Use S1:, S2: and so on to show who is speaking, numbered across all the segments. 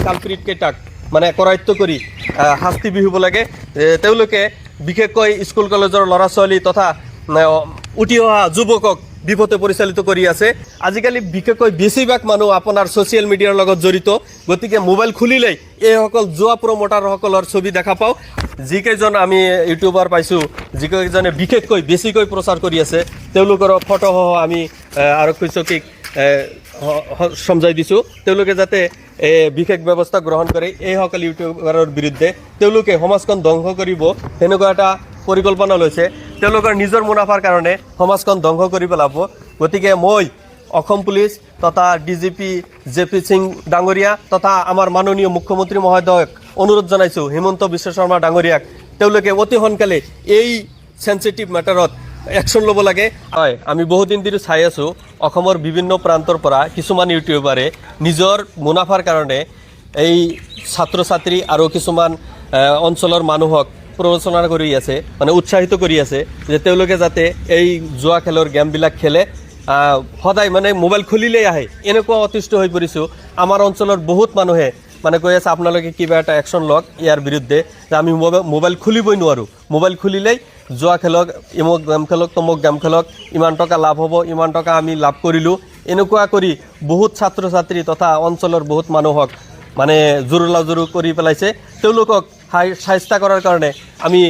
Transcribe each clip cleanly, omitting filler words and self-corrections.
S1: কালপ্ৰিটকেইটাক মানে কৰায়ত্ব কৰি শাস্তি বিহিব লাগে। তেওঁলোকে বিশেষকৈ স্কুল কলেজৰ ল'ৰা ছোৱালী তথা উঠি অহা যুৱকক বিপথে পৰিচালিত কৰি আছে। আজিকালি বিশেষকৈ বেছিভাগ মানুহ আপোনাৰ ছ'চিয়েল মিডিয়াৰ লগত জড়িত, গতিকে মোবাইল খুলিলেই এইসকল জুৱা প্ৰমোটাৰসকলৰ ছবি দেখা পাওঁ। যিকেইজন আমি ইউটিউবাৰ পাইছোঁ, যিকেইজনে বিশেষকৈ বেছিকৈ প্ৰচাৰ কৰি আছে, তেওঁলোকৰ ফটোসহ আমি আৰক্ষী চকীক সমজাই দিছোঁ। তেওঁলোকে যাতে বিশেষ ব্যৱস্থা গ্ৰহণ কৰে। এইসকল ইউটিউবাৰৰ বিৰুদ্ধে তেওঁলোকে সমাজখন ধ্বংস কৰিব সেনেকুৱা এটা পৰিকল্পনা লৈছে। তেওঁলোকৰ নিজৰ মুনাফাৰ কাৰণে সমাজখন ধ্বংস কৰি পেলাব। গতিকে মই অসম পুলিচ তথা DGP JP সিং ডাঙৰীয়া তথা আমাৰ মাননীয় মুখ্যমন্ত্ৰী মহোদয়ক অনুৰোধ জনাইছোঁ, হিমন্ত বিশ্ব শৰ্মা ডাঙৰীয়াক, তেওঁলোকে অতি সোনকালে এই সেন্সিটিভ মেটাৰত একশ্যন ল'ব লাগে। হয়, আমি বহুদিন ধৰি চাই আছোঁ অসমৰ বিভিন্ন প্ৰান্তৰ পৰা কিছুমান ইউটিউবাৰে নিজৰ মুনাফাৰ কাৰণে এই ছাত্ৰ ছাত্ৰী আৰু কিছুমান অঞ্চলৰ মানুহক প্ৰৰোচনা কৰি আছে, মানে উৎসাহিত কৰি আছে যে তেওঁলোকে যাতে এই জুৱা খেলৰ গেমবিলাক খেলে। সদায় মানে মোবাইল খুলিলেই আহে, এনেকুৱা অতিষ্ঠ হৈ পৰিছোঁ। আমাৰ অঞ্চলৰ বহুত মানুহে মানে কৈ আছে আপোনালোকে কিবা এটা একশ্যন লওক ইয়াৰ বিৰুদ্ধে, যে আমি মোবাইল খুলিবই নোৱাৰোঁ। মোবাইল খুলিলেই জুৱা খেলক, ইমুক গেম খেলক, তমুক গেম খেলক, ইমান টকা লাভ হ'ব, ইমান টকা আমি লাভ কৰিলোঁ, এনেকুৱা কৰি বহুত ছাত্ৰ ছাত্ৰী তথা অঞ্চলৰ বহুত মানুহক মানে জোৰোলাজোৰো কৰি পেলাইছে। তেওঁলোকক সাহায্য কৰাৰ কাৰণে আমি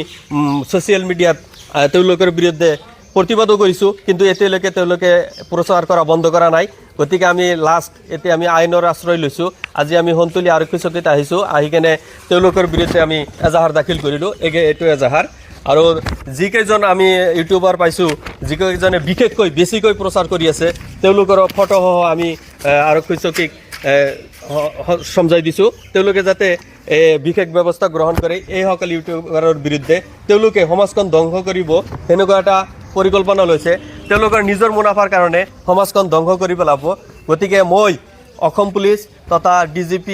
S1: ছ'চিয়েল মিডিয়াত তেওঁলোকৰ বিৰুদ্ধে প্ৰতিবাদো কৰিছোঁ, কিন্তু এতিয়ালৈকে তেওঁলোকে প্ৰচাৰ কৰা বন্ধ কৰা নাই। গতিকে আমি এতিয়া আমি আইনৰ আশ্ৰয় লৈছোঁ। আজি আমি সন্তুলি আৰক্ষী চকীত আহিছোঁ, আহি কেনে তেওঁলোকৰ বিৰুদ্ধে আমি এজাহাৰ দাখিল কৰিলোঁ। এইটো এজাহাৰ। আৰু যিকেইজন আমি ইউটিউবাৰ পাইছোঁ, যিকেইজনে বিশেষকৈ বেছিকৈ প্ৰচাৰ কৰি আছে, তেওঁলোকৰ ফটোসহ আমি আৰক্ষী চকীক সমজাই দিছোঁ। তেওঁলোকে যাতে বিশেষ ব্যৱস্থা গ্ৰহণ কৰে। এইসকল ইউটিউবাৰৰ বিৰুদ্ধে তেওঁলোকে সমাজখন ধ্বংস কৰিব সেনেকুৱা এটা পৰিকল্পনা লৈছে। তেওঁলোকৰ নিজৰ মুনাফাৰ কাৰণে সমাজখন ধ্বংস কৰি পেলাব। গতিকে মই অসম পুলিচ তথা DGP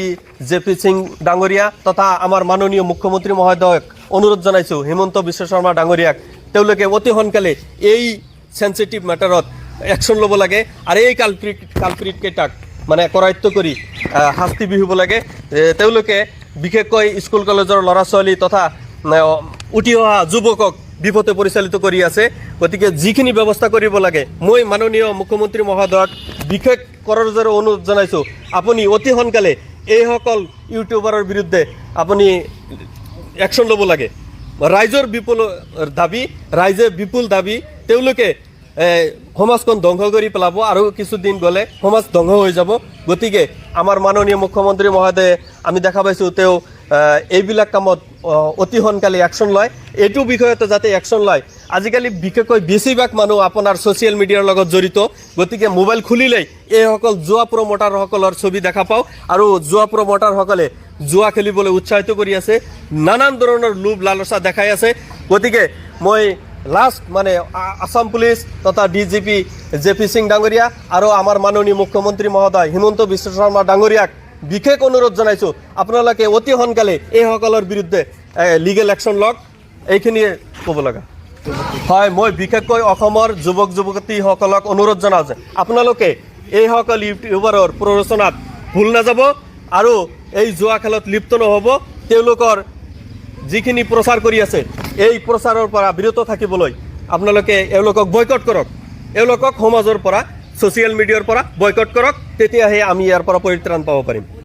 S1: JP সিং ডাঙৰীয়া তথা আমাৰ মাননীয় মুখ্যমন্ত্ৰী মহোদয়ক অনুৰোধ জনাইছোঁ, হিমন্ত বিশ্ব শৰ্মা ডাঙৰীয়াক, তেওঁলোকে অতি সোনকালে এই সেন্সিটিভ মেটাৰত একশ্যন ল'ব লাগে আৰু এই কালপ্ৰিটকেইটাক মানে কৰায়ত্ব কৰি শাস্তি বিহিব লাগে। তেওঁলোকে বিশেষকৈ স্কুল কলেজৰ ল'ৰা ছোৱালী তথা উঠি অহা যুৱকক বিপথে পৰিচালিত কৰি আছে। গতিকে যিখিনি ব্যৱস্থা কৰিব লাগে, মই মাননীয় মুখ্যমন্ত্ৰী মহোদয়ক বিশেষ কৰজোৰে অনুৰোধ জনাইছোঁ, আপুনি অতি সোনকালে এইসকল ইউটিউবাৰৰ বিৰুদ্ধে আপুনি একশ্যন ল'ব লাগে। ৰাইজৰ ৰাইজে বিপুল দাবী, তেওঁলোকে সমাজখন ধ্বংস কৰি পেলাব আৰু কিছুদিন গ'লে সমাজ ধ্বংস হৈ যাব। গতিকে আমাৰ মাননীয় মুখ্যমন্ত্ৰী মহোদয়ে আমি দেখা পাইছোঁ তেওঁ এইবিলাক কামত অতি সোনকালে একশ্যন লয়। এইটো বিষয়তে যাতে একশ্যন লয়। আজিকালি বিশেষকৈ বেছিভাগ মানুহ আপোনাৰ ছ'চিয়েল মিডিয়াৰ লগত জড়িত, গতিকে মোবাইল খুলিলেই এইসকল জুৱা প্ৰমোটাৰসকলৰ ছবি দেখা পাওঁ আৰু জুৱা প্ৰমোটাৰসকলে জুৱা খেলিবলৈ উৎসাহিত কৰি আছে, নানান ধৰণৰ লোভ লালচা দেখাই আছে। গতিকে মই মানে আসাম পুলিচ তথা DGP JP সিং ডাঙৰীয়া আৰু আমাৰ মাননীয় মুখ্যমন্ত্ৰী মহোদয় হিমন্ত বিশ্ব শৰ্মা ডাঙৰীয়াক বিশেষ অনুৰোধ জনাইছোঁ, আপোনালোকে অতি সোনকালে এইসকলৰ বিৰুদ্ধে লিগেল একশ্যন লওক। এইখিনিয়ে ক'ব লগা। হয়, মই বিশেষকৈ অসমৰ যুৱক যুৱতীসকলক অনুৰোধ জনাওঁ যে আপোনালোকে এইসকল ইউটিউবাৰৰ প্ৰৰোচনাত ভুল নাযাব আৰু এই জুৱা খেলত লিপ্ত নহ'ব। তেওঁলোকৰ যিখিনি প্ৰচাৰ কৰি আছে এই প্ৰচাৰৰ পৰা বিৰত থাকিবলৈ আপোনালোকে এওঁলোকক বয়কট কৰক। এওঁলোকক সমাজৰ পৰা ছ'চিয়েল মিডিয়াৰ পৰা বয়কট কৰক, তেতিয়াহে আমি ইয়াৰ পৰা পৰিত্ৰাণ পাব পাৰিম।